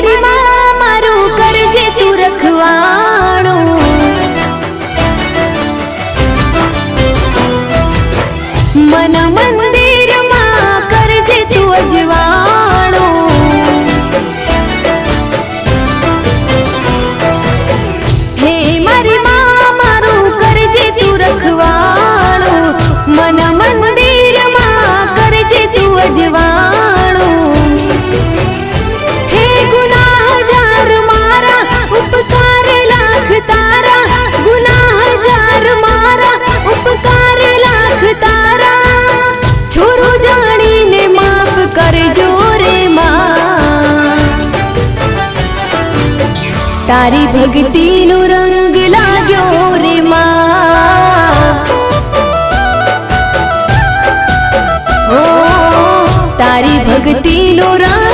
मारी मां मारू करजे तू रखवाणो। मन मंदिर मां करजे तू अजवाणो। हे मारी मां मारू करजे तू रखवाणो। मन मंदिर मां करजे तू अजवाणो। हे गुनाह जार मारा उपकार लाख तारा। गुनाह जार मारा उपकार लाख तारा। छोरो जानी ने माफ करजो रे मां। तारी भक्ति नो रंग लाग्यो रे मां। ओ तारी भक्ति नो रंग